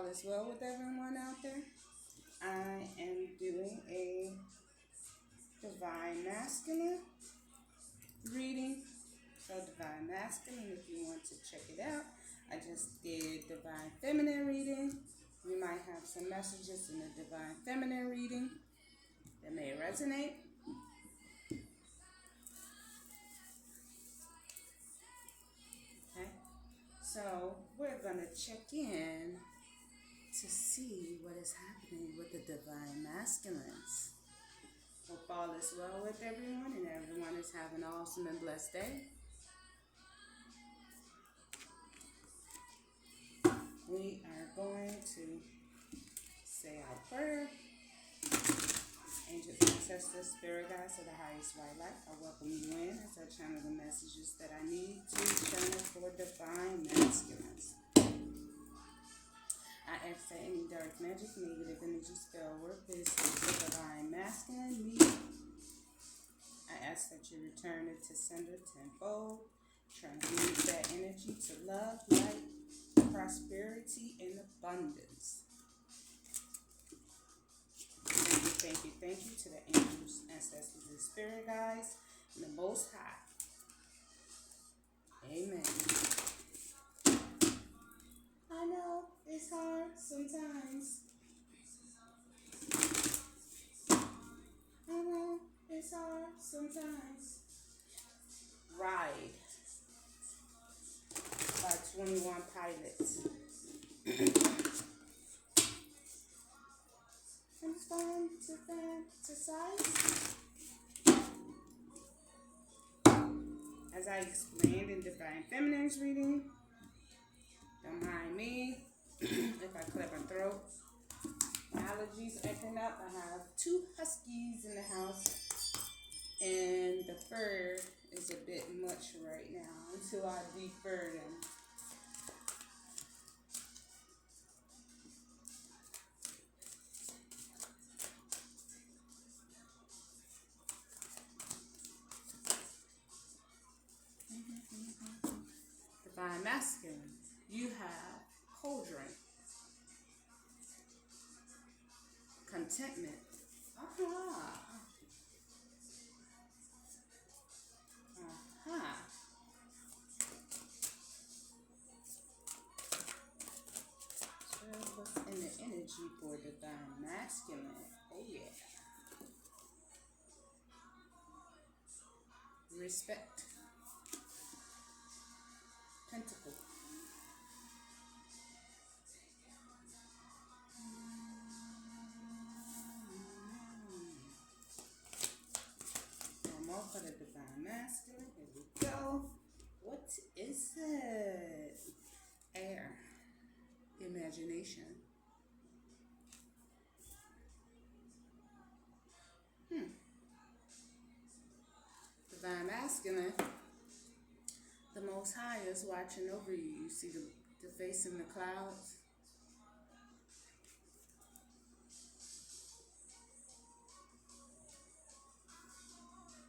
all is well with everyone out there. I am doing a divine masculine reading. So divine masculine, if you want to check it out. I just did divine feminine reading. We might have some messages in the divine feminine reading that may resonate. Okay. So we're gonna check in to see what is happening with the divine masculines. Hope all is well with everyone and everyone is having an awesome and blessed day. We are going to say our prayer. Angels, ancestors, spirit guides of the highest white light, I welcome you in as I channel the messages that I need to channel for divine masculines. I ask that any dark magic, negative energy, spell, work, business, divine masculine me. I ask that you return it to sender tenfold. Transmute that energy to love, light, prosperity, and abundance. Thank you to the angels, ancestors, and spirit guides, and the Most High. Amen. I know it's hard sometimes. I know it's hard sometimes. Ride by 21 Pilots. And it's fun to fantasize. As I explained in Divine Feminine's reading, don't mind me if I clear my throat. My allergies acting up. I have 2 huskies in the house, and the fur is a bit much right now until I defur them. Divine Masculine, you have cauldron, contentment. Aha. Aha. What's in the energy for divine masculine? Oh yeah. Respect. Pentacle. One more for the divine masculine. Here we go. What is it? Air. Imagination. Divine masculine. The Most High is watching over you. You see the face in the clouds?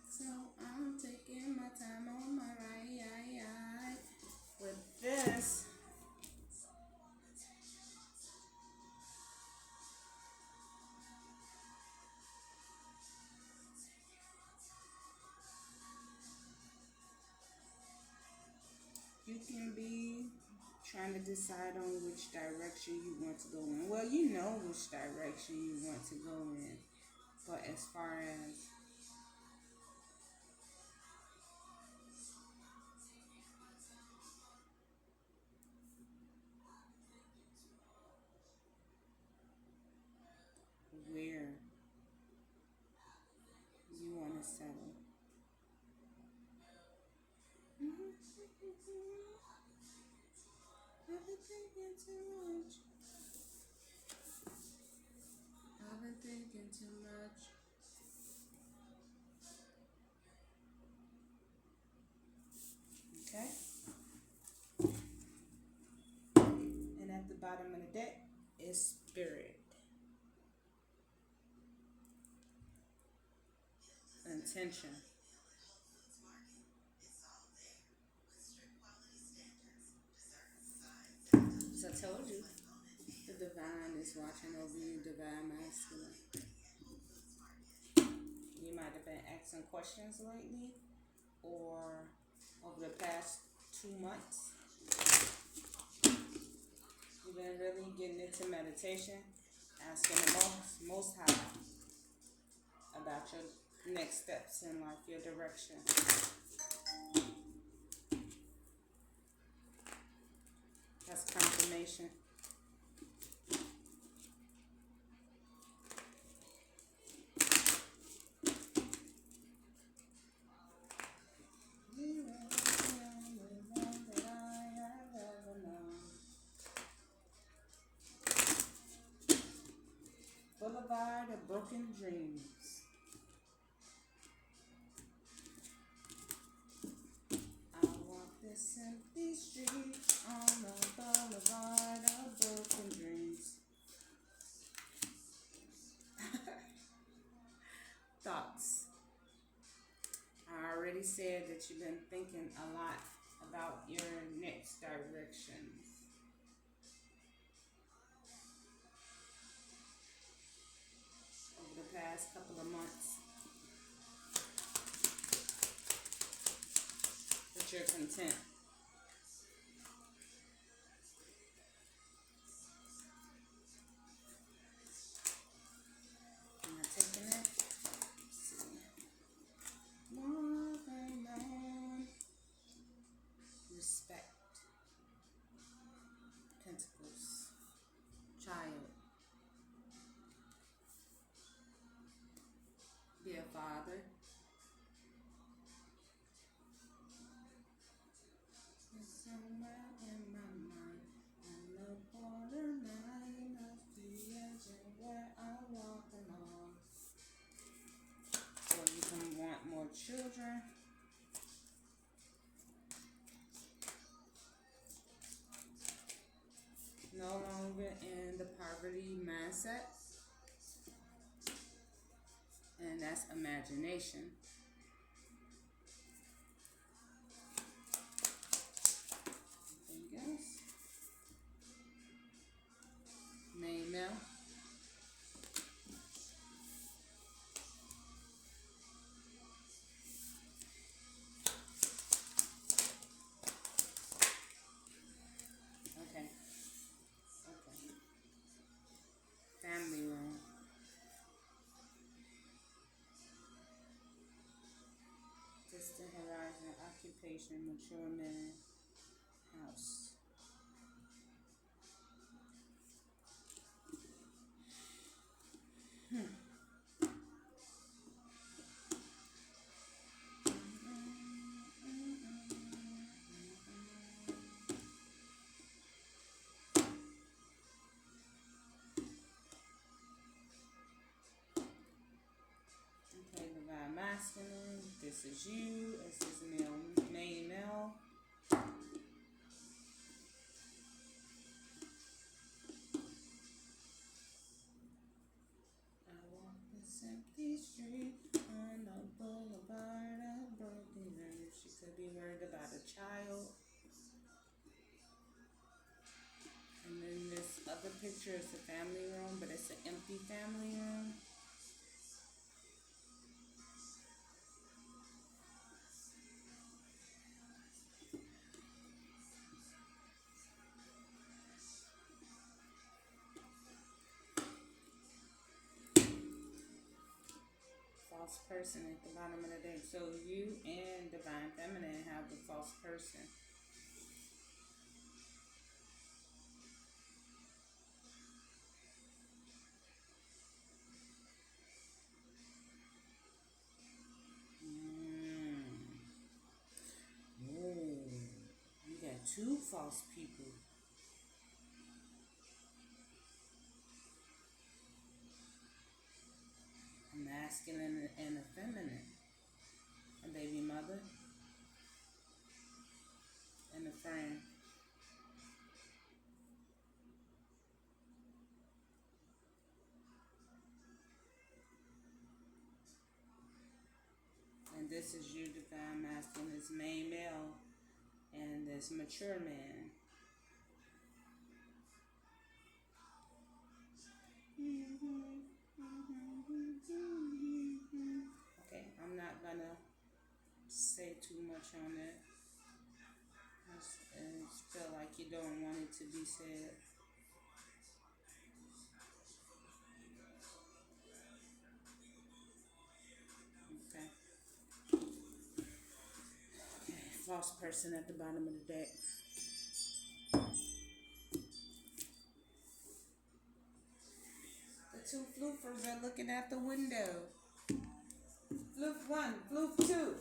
So I'm taking my time on my ride. With this, you can be trying to decide on which direction you want to go in. Well, you know which direction you want to go in. But as far as where you want to settle. I've been thinking too much. I've been thinking too much. Okay? And at the bottom of the deck is spirit. Intention. So I told you, the is watching over you, divine masculine. You might have been asking questions lately or over the past 2 months. You've been really getting into meditation, asking the most high about your next steps in life, your direction. That's confirmation. Boulevard of Broken Dreams. I walk this empty street on the boulevard of broken dreams. Thoughts. I already said that you've been thinking a lot about your next directions. Over the past couple of months. But you're content. Am I taking it? Let's see. More than known. Respect. Pentacles. Child. Be a father. Somewhere in my mind, on the borderline of the edge of where I walk along. So you can want more children. No longer in the poverty mindset. And that's imagination. Anything else? Main male. Okay. Family room. Distant horizon, occupation, mature man, house. Okay, divine masculine. This is you. This is male, main male. I walk this empty street on the boulevard of broken dreams. She could be worried about a child. And then this other picture is a family room, but it's an empty family room. False person at the bottom of the deck. So you and divine feminine have the false person. You got two false people. A masculine and a feminine. A baby mother and a friend. And this is you, divine masculine, this main male, and this mature man. don't want it to be said. Okay. False person at the bottom of the deck. The two floofers are looking out the window. Floof one, floof two.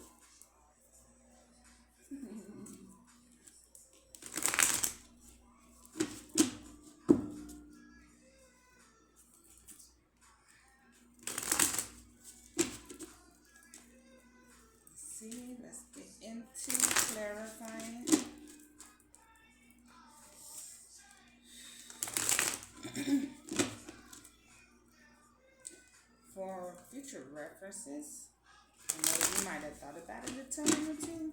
See, let's get into clarifying. For future references, I know you might have thought about it a time or two,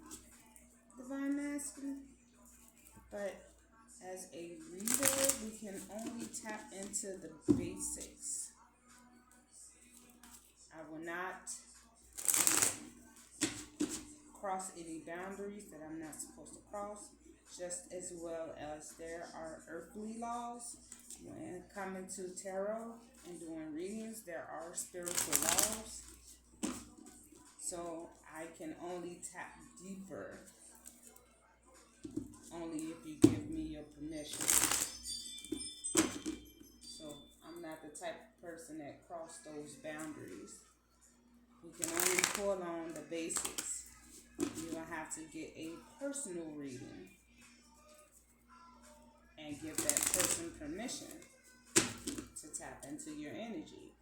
Divine Masculine, but as a reader, we can only tap into the basics. I will not cross any boundaries that I'm not supposed to cross, just as well as there are earthly laws. When coming to tarot and doing readings, there are spiritual laws. So I can only tap deeper only if you give me your permission. So I'm not the type of person that cross those boundaries. We can only pull on the basics. You will have to get a personal reading and give that person permission to tap into your energy.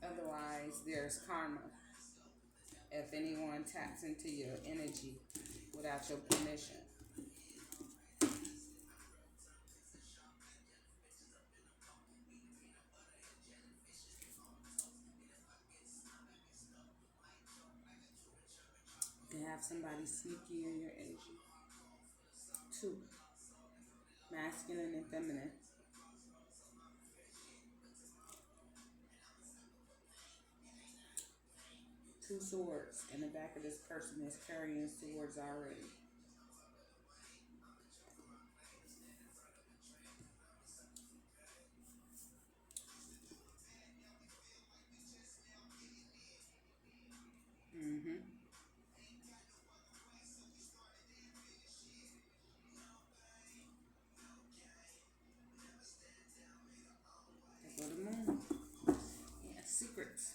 Otherwise, there's karma. If anyone taps into your energy without your permission. You can have somebody sneaky in your energy. 2. Masculine and feminine. Two swords in the back of this person is carrying swords already. Mm-hmm. There go the moon. Yeah, secrets.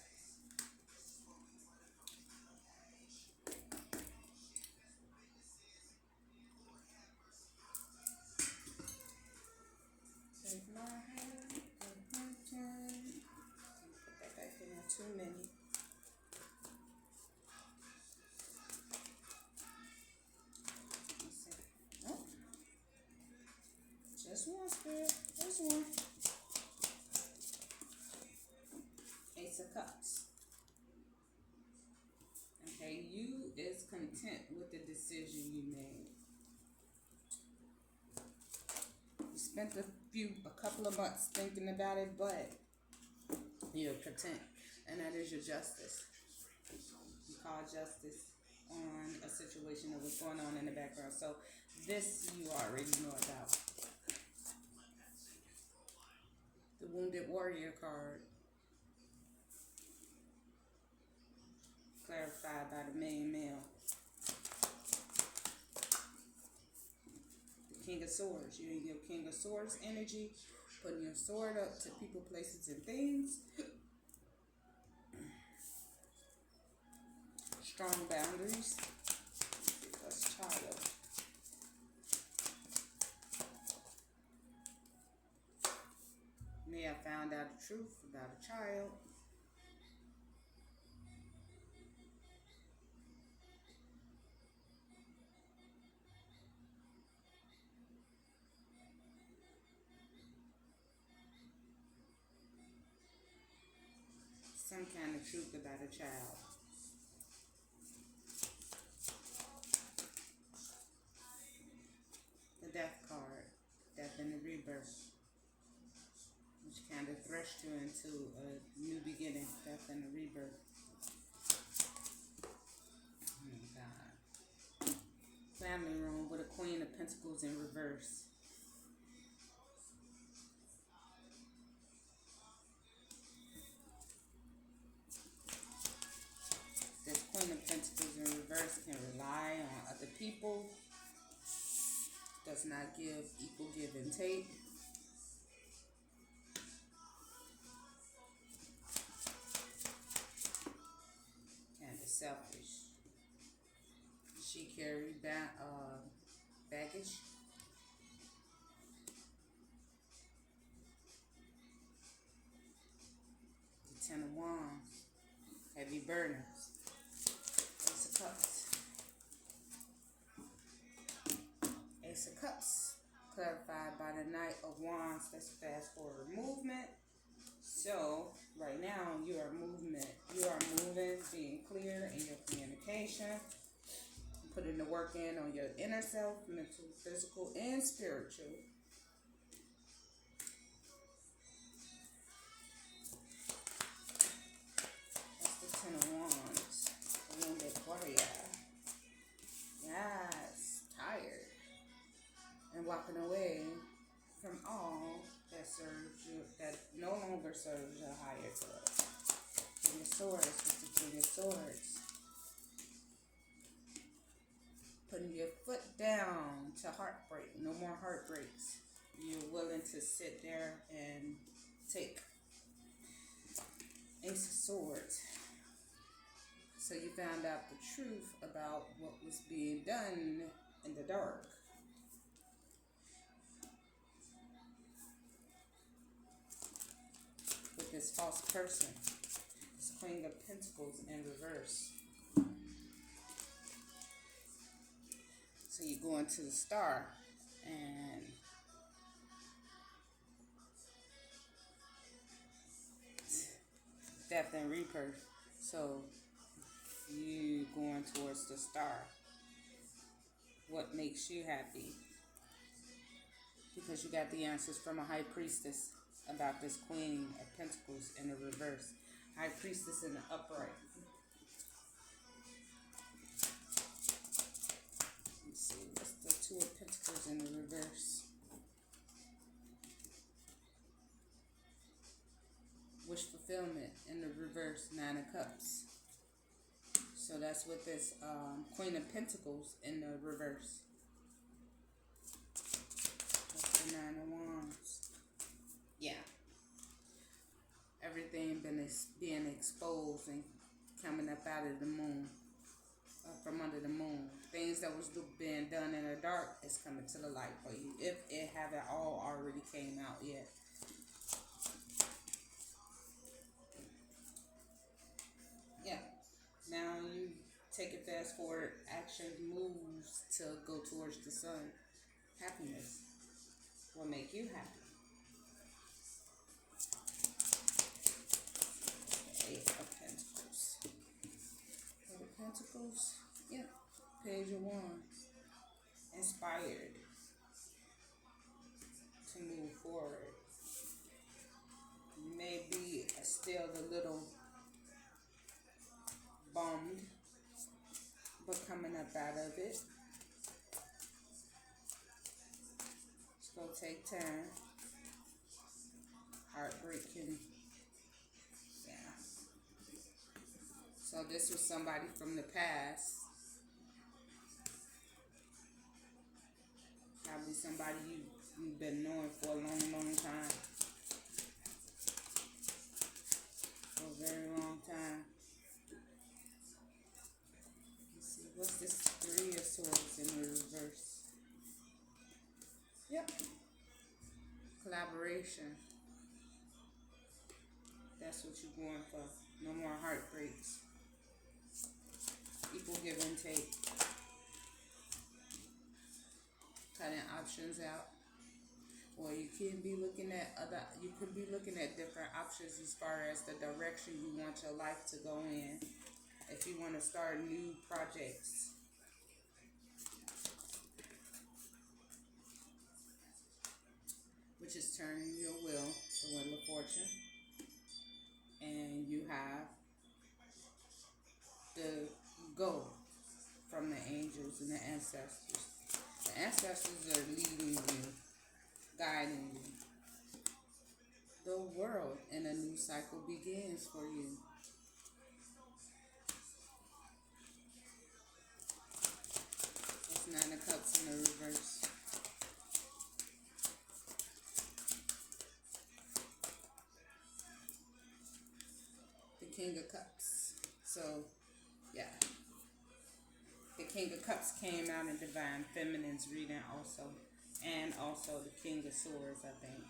Take my hand, take my turn. Put that back in there. Too many. Let's see. Oh, just one spirit. Just one. Ace of Cups. Okay, you is content with the decision you made. You spent a couple of months thinking about it, but you're content, and that is your justice. You call justice on a situation that was going on in the background. So this you already know about. The Wounded Warrior card, clarified by the main male. The King of Swords. You're in your King of Swords energy, putting your sword up to people, places, and things. Strong boundaries. That's child. May have found out the truth about a child. Some kind of truth about a child. The Death card. Death and the Rebirth. Which kind of thrust you into a new beginning. Death and the Rebirth. Pentacles in reverse. This Queen of Pentacles in reverse can rely on other people. Does not give equal give and take. And is selfish. She carried baggage. The Ten of Wands. Heavy burdens. Ace of Cups. Ace of Cups. Clarified by the Knight of Wands. Let's fast forward movement. So right now you are moving, being clear in your communication, putting the work in on your inner self, mental, physical, and spiritual. That's the Ten of Wands. The wounded warrior. Yes, tired and walking away from all that serves you, that no longer serves your higher good. King of Swords with the King of Swords. Putting your foot down to heartbreak. No more heartbreaks. You're willing to sit there and take. Ace of Swords. So you found out the truth about what was being done in the dark. With this false person. This Queen of Pentacles in reverse. So you go into the Star and Death and Rebirth. So you going towards the Star. What makes you happy? Because you got the answers from a High Priestess about this Queen of Pentacles in the reverse. High Priestess in the upright. Let's see, what's the Two of Pentacles in the reverse? Wish fulfillment in the reverse. Nine of Cups. So that's with this Queen of Pentacles in the reverse. That's the Nine of Wands. Yeah. Everything being exposed and coming up out of the moon. From under the moon. Things that was being done in the dark is coming to the light for you. If it haven't all already came out yet. Yeah. Now you take it fast forward. Action moves to go towards the sun. Happiness will make you happy. Eight of Pentacles. Eight of Pentacles. Yeah. Page of Wands. Inspired to move forward. You may be still a little bummed, but coming up out of it. It's going to take time. Heartbreak can, yeah. So this was somebody from the past. Probably somebody you've been knowing for a long, long time. For a very long time. Let's see, what's this Three of Swords in the reverse? Yep. Collaboration. That's what you're going for. No more heartbreaks. Equal give and take. Cutting options out. Or you can be looking at different options as far as the direction you want your life to go in. If you want to start new projects. Which is turning your will to Wheel of Fortune. And you have the go from the angels and the ancestors. The ancestors are leading you, guiding you. The world and a new cycle begins for you. It's Nine of Cups in the reverse. The King of Cups. So, yeah. The King of Cups came out in Divine Feminine's reading also. And also the King of Swords, I think.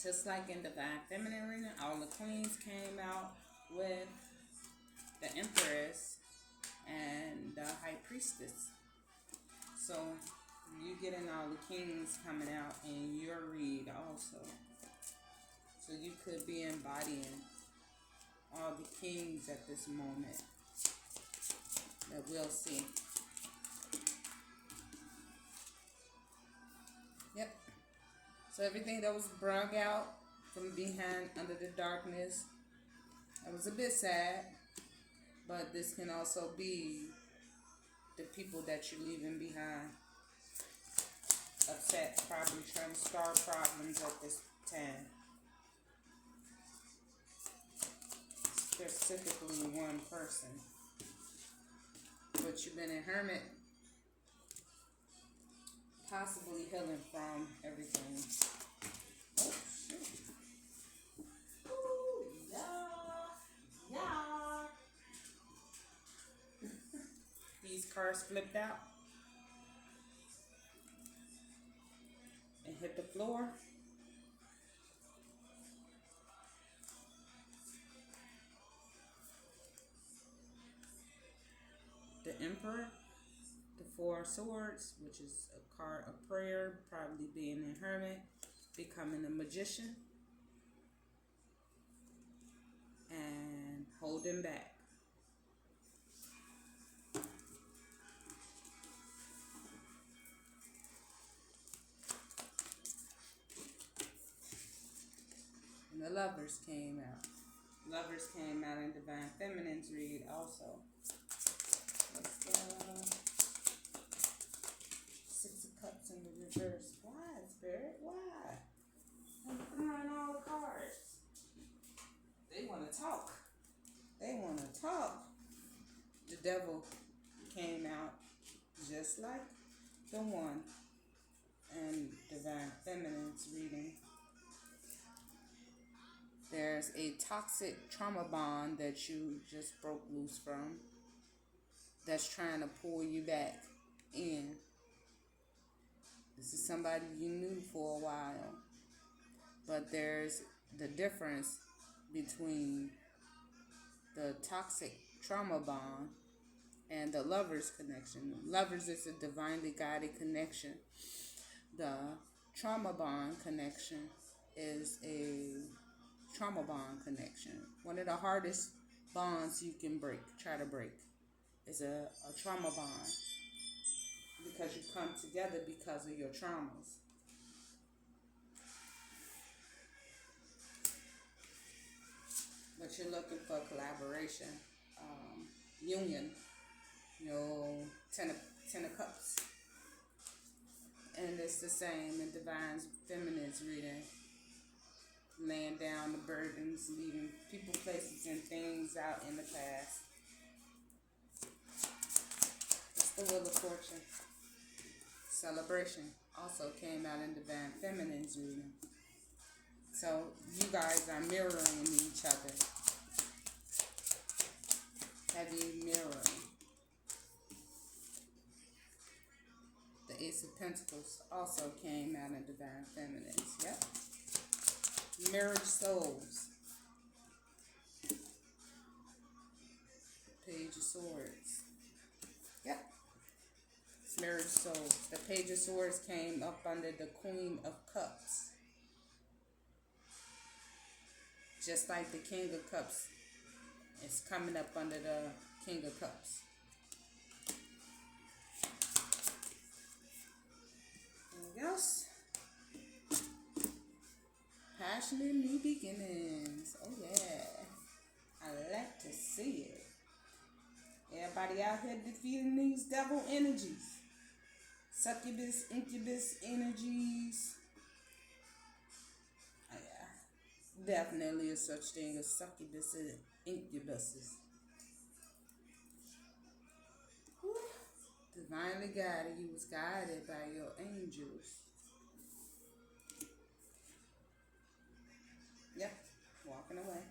Just like in Divine Feminine reading, all the queens came out with the Empress and the High Priestess. So you getting all the kings coming out in your read also. So you could be embodying all the kings at this moment that we'll see. Yep. So everything that was brought out from behind under the darkness, it was a bit sad, but this can also be the people that you're leaving behind. Upset, probably trying to start problems at this time. Specifically one person. But you've been a hermit, possibly healing from everything. Oh, shoot. Ooh, yeah. These cards flipped out and hit the floor. The Emperor, the Four of Swords, which is a card of prayer, probably being a hermit, becoming a magician, and holding back. And the Lovers came out. Lovers came out in Divine Feminine's read also. Let's go. Six of Cups in the reverse. Why, Spirit? Why? I'm clearing all the cards. They want to talk. They want to talk. The Devil came out just like the one in Divine Feminine's reading. There's a toxic trauma bond that you just broke loose from that's trying to pull you back in. This is somebody you knew for a while, but there's the difference between the toxic trauma bond and the Lovers connection. Lovers is a divinely guided connection. The trauma bond connection is a trauma bond connection. One of the hardest bonds you can try to break, is a trauma bond. Because you come together because of your traumas. But you're looking for collaboration, union, Ten of Cups. And it's the same in Divine Feminine's reading. Laying down the burdens, leaving people, places, and things out in the past. It's the Wheel of Fortune. Celebration also came out in Divine Feminine's reading. So you guys are mirroring each other. Heavy mirroring. The Ace of Pentacles also came out in Divine Feminine's. Yep. Mirrored souls. Page of Swords. Yep. It's mirrored souls. The Page of Swords came up under the Queen of Cups. Just like the King of Cups is coming up under the King of Cups. Anything else? passionate new beginnings. Oh yeah. I like to see it. Everybody out here defeating these devil energies. Succubus, incubus energies. Oh, yeah. Definitely a such thing as succubus and incubuses. Whew. Divinely guided. You was guided by your angels. Yep. Walking away.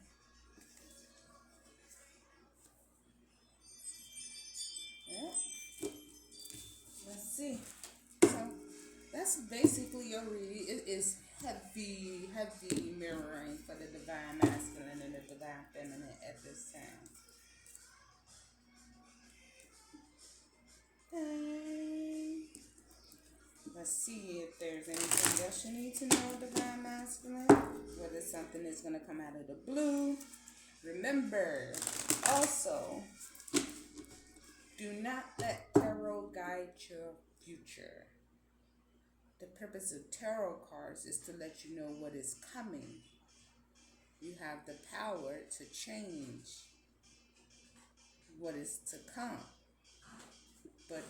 Yep. Let's see. So that's basically your read. It is heavy, heavy mirroring for the divine masculine and the divine feminine at this time. Let's see if there's anything else you need to know, divine masculine. Whether something is going to come out of the blue. Remember, also, do not let tarot guide your future. The purpose of tarot cards is to let you know what is coming. You have the power to change what is to come. But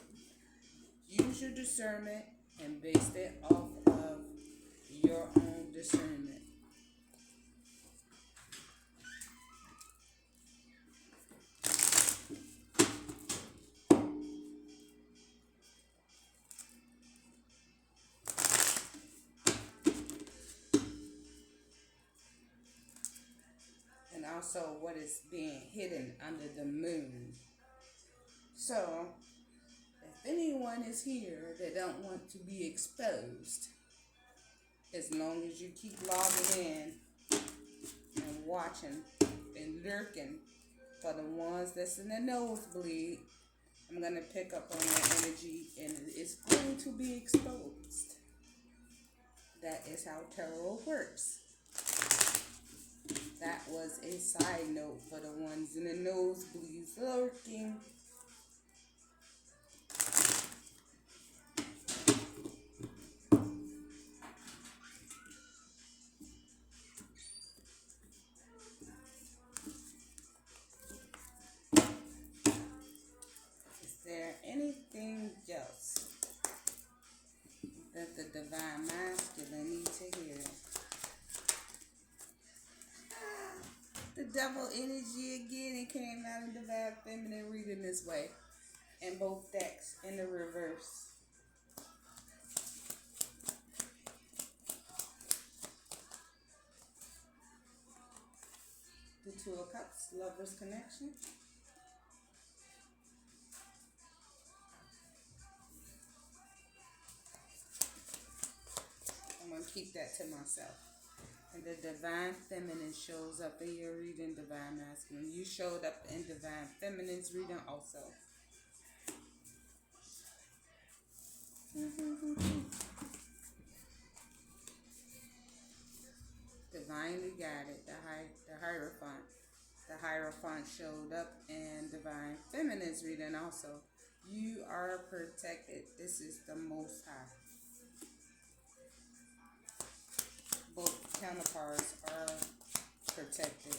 use your discernment and base it off of your own discernment. And also what is being hidden under the moon. So, if anyone is here that don't want to be exposed, as long as you keep logging in and watching and lurking for the ones that's in the nosebleed, I'm going to pick up on that energy and it's going to be exposed. That is how tarot works. That was a side note for the ones in the nosebleeds lurking. Is there anything else that the divine masculine needs to hear? The devil energy again, it came out in divine feminine reading this way. In both decks, in the reverse. The Two of Cups, Lover's Connection. I'm going to keep that to myself. And the divine feminine shows up in your reading, divine masculine. You showed up in divine feminine's reading also. Divinely guided, the Hierophant. The Hierophant showed up in divine feminine's reading also. You are protected. This is the Most High. Both counterparts are protected.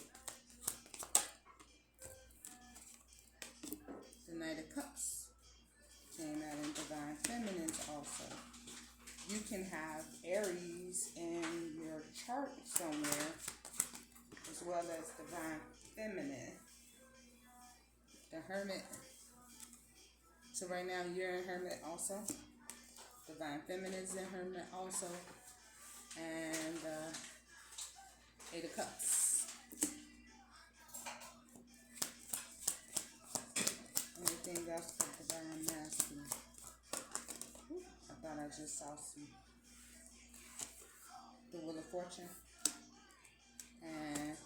The Knight of Cups came out in divine feminines also. You can have Aries in your chart somewhere, as well as divine feminine. The Hermit. So right now you're in Hermit also. Divine feminine is in Hermit also. And Eight of Cups. Anything else for divine masculine? I thought I just saw some. The Wheel of Fortune. And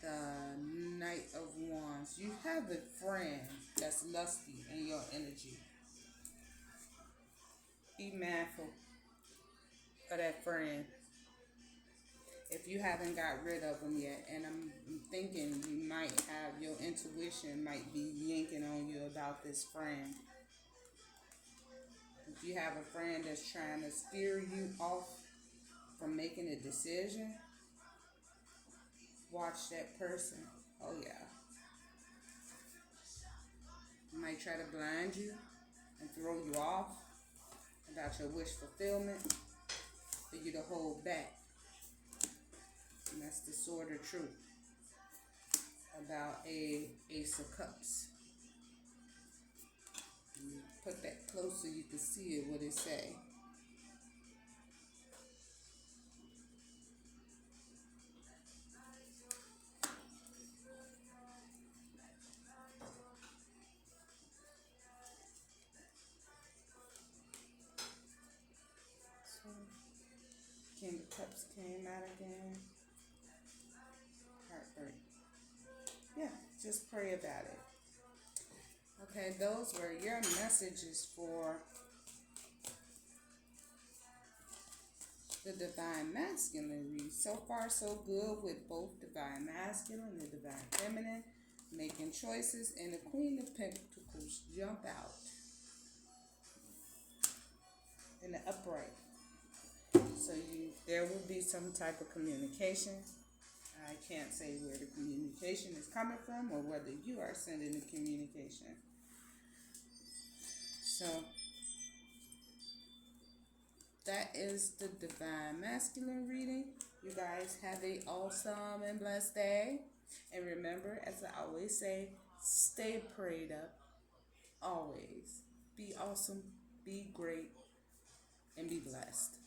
the Knight of Wands. You have a friend that's lusty in your energy. Be mindful of that friend. If you haven't got rid of them yet, and I'm thinking you might have, your intuition might be yanking on you about this friend. If you have a friend that's trying to steer you off from making a decision, watch that person. Oh yeah. Might try to blind you and throw you off about your wish fulfillment for you to hold back. And that's the sort of truth about a Ace of Cups. You put that closer, you can see it, what it say. So, King of Cups came out again. Heartbreak. Yeah, just pray about it. Okay, those were your messages for the Divine Masculine read. So far, so good with both Divine Masculine and Divine Feminine, making choices, and the Queen of Pentacles jump out in the upright. So there will be some type of communication. I can't say where the communication is coming from or whether you are sending the communication. So that is the Divine Masculine reading. You guys have a awesome and blessed day. And remember, as I always say, stay prayed up. Always. Be awesome, be great, and be blessed.